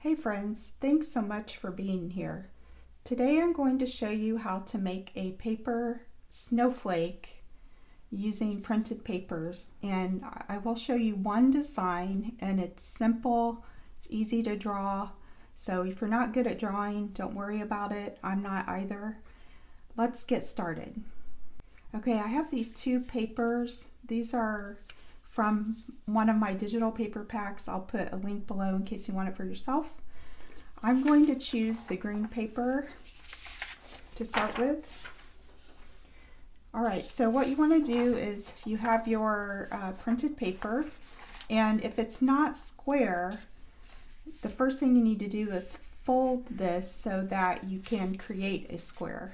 Hey friends, thanks so much for being here. Today I'm going to show you how to make a paper snowflake using printed papers, and I will show you one design, and it's simple, it's easy to draw, so if you're not good at drawing, don't worry about it. I'm not either. Let's get started. Okay, I have these two papers. These are from one of my digital paper packs. I'll put a link below in case you want it for yourself. I'm going to choose the green paper to start with. All right, so what you want to do is you have your printed paper, and if it's not square, the first thing you need to do is fold this so that you can create a square.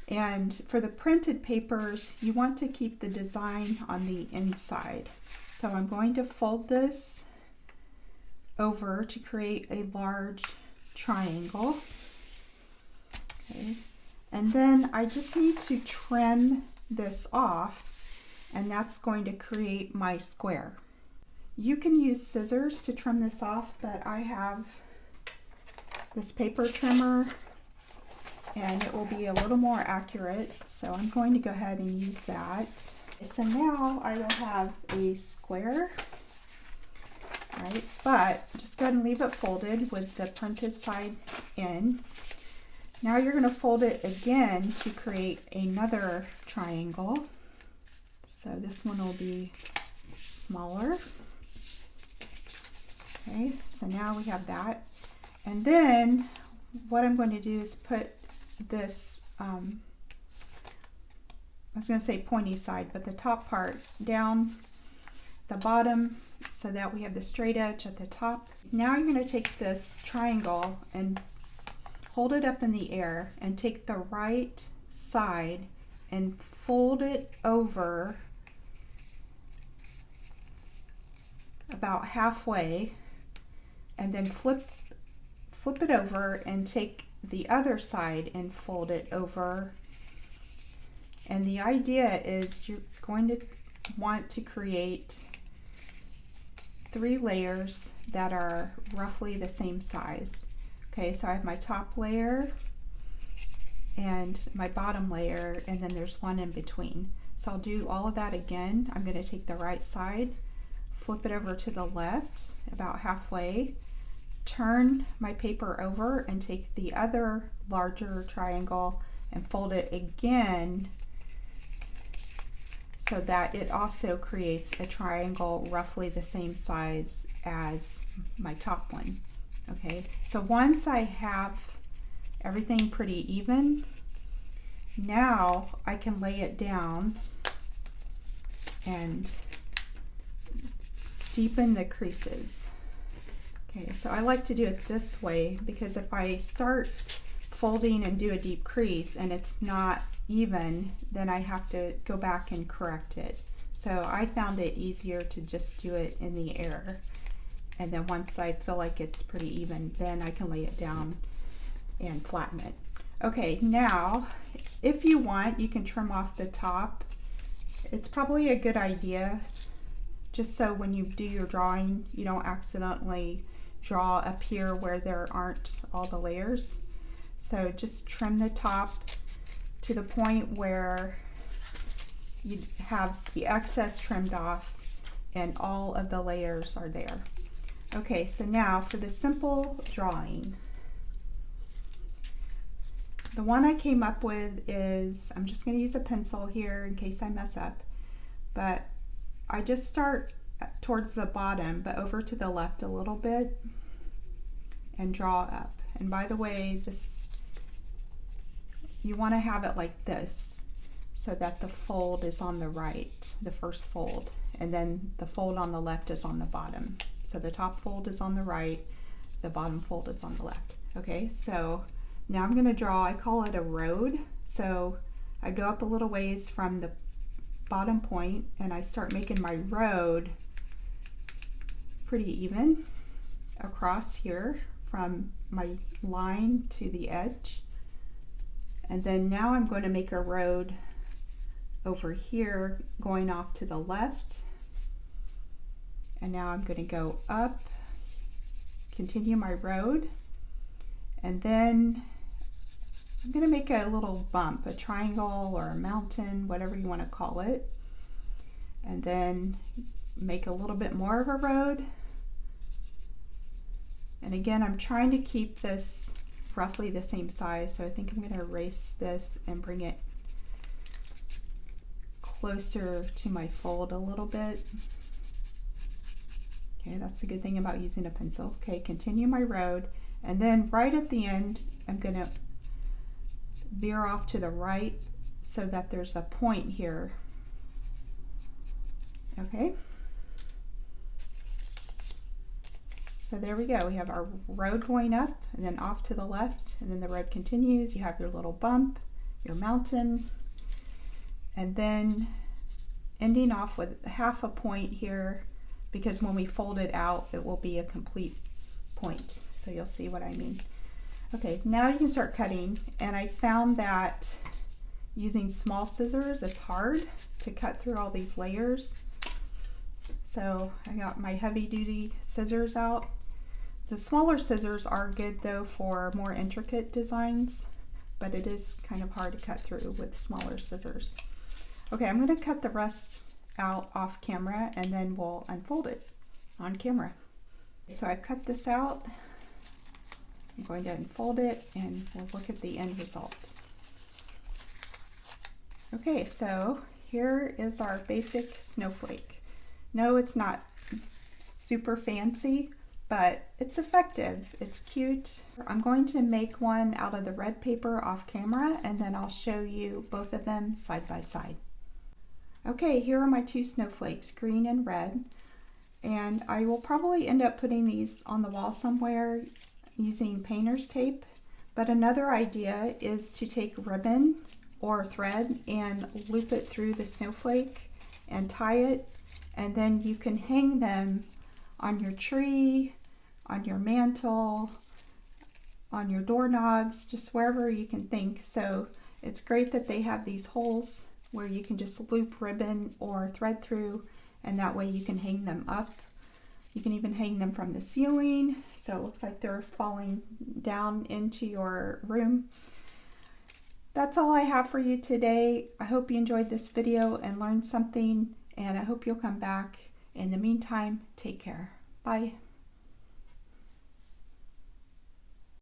And for the printed papers, you want to keep the design on the inside. So I'm going to fold this over to create a large triangle. Okay. And then I just need to trim this off, and that's going to create my square. You can use scissors to trim this off, but I have this paper trimmer and it will be a little more accurate, so I'm going to go ahead and use that. So now I will have a square, right? But just go ahead and leave it folded with the printed side in. Now you're going to fold it again to create another triangle. So this one will be smaller. Okay, so now we have that. And then what I'm going to do is put this, I was going to say pointy side, but the top part down the bottom so that we have the straight edge at the top. Now you're going to take this triangle and hold it up in the air and take the right side and fold it over about halfway, and then flip it over and take the other side and fold it over. And the idea is you're going to want to create 3 layers that are roughly the same size. Okay, so I have my top layer and my bottom layer, and then there's one in between. So I'll do all of that again. I'm going to take the right side, flip it over to the left about halfway, turn my paper over and take the other larger triangle and fold it again so that it also creates a triangle roughly the same size as my top one. Okay, so once I have everything pretty even, now I can lay it down and deepen the creases. Okay, so I like to do it this way because if I start folding and do a deep crease and it's not even, then I have to go back and correct it. So I found it easier to just do it in the air. And then once I feel like it's pretty even, then I can lay it down and flatten it. Okay, now if you want, you can trim off the top. It's probably a good idea just so when you do your drawing, you don't accidentally draw up here where there aren't all the layers. So just trim the top to the point where you have the excess trimmed off and all of the layers are there. Okay, so now for the simple drawing, the one I came up with is, I'm just going to use a pencil here in case I mess up, but I just start towards the bottom but over to the left a little bit and draw up. And by the way, this, you want to have it like this so that the fold is on the right, the first fold, and then the fold on the left is on the bottom. So the top fold is on the right, the bottom fold is on the left. Okay, so now I'm going to draw, I call it a road. So I go up a little ways from the bottom point and I start making my road pretty even across here from my line to the edge. And then now I'm going to make a road over here going off to the left. And now I'm going to go up continue my road, and then I'm going to make a little bump, a triangle or a mountain, whatever you want to call it, and then make a little bit more of a road. And again, I'm trying to keep this roughly the same size, so I think I'm going to erase this and bring it closer to my fold a little bit. Okay, that's the good thing about using a pencil. Okay, continue my road, and then right at the end, I'm going to veer off to the right so that there's a point here. Okay. So there we go. We have our road going up and then off to the left, and then the road continues. You have your little bump, your mountain, and then ending off with half a point here, because when we fold it out, it will be a complete point. So you'll see what I mean. Okay, now you can start cutting, and I found that using small scissors, it's hard to cut through all these layers. So I got my heavy duty scissors out. The smaller scissors are good though for more intricate designs, but it is kind of hard to cut through with smaller scissors. Okay, I'm going to cut the rest out off camera, and then we'll unfold it on camera. So I've cut this out. I'm going to unfold it and we'll look at the end result. Okay, so here is our basic snowflake. No, it's not super fancy, but it's effective. It's cute. I'm going to make one out of the red paper off camera, and then I'll show you both of them side by side. Okay, here are my two snowflakes, green and red, and I will probably end up putting these on the wall somewhere using painter's tape. But another idea is to take ribbon or thread and loop it through the snowflake and tie it, and then you can hang them on your tree, on your mantle, on your doorknobs, just wherever you can think. So it's great that they have these holes where you can just loop ribbon or thread through, and that way you can hang them up. You can even hang them from the ceiling, so it looks like they're falling down into your room. That's all I have for you today. I hope you enjoyed this video and learned something, and I hope you'll come back. In the meantime, take care. Bye.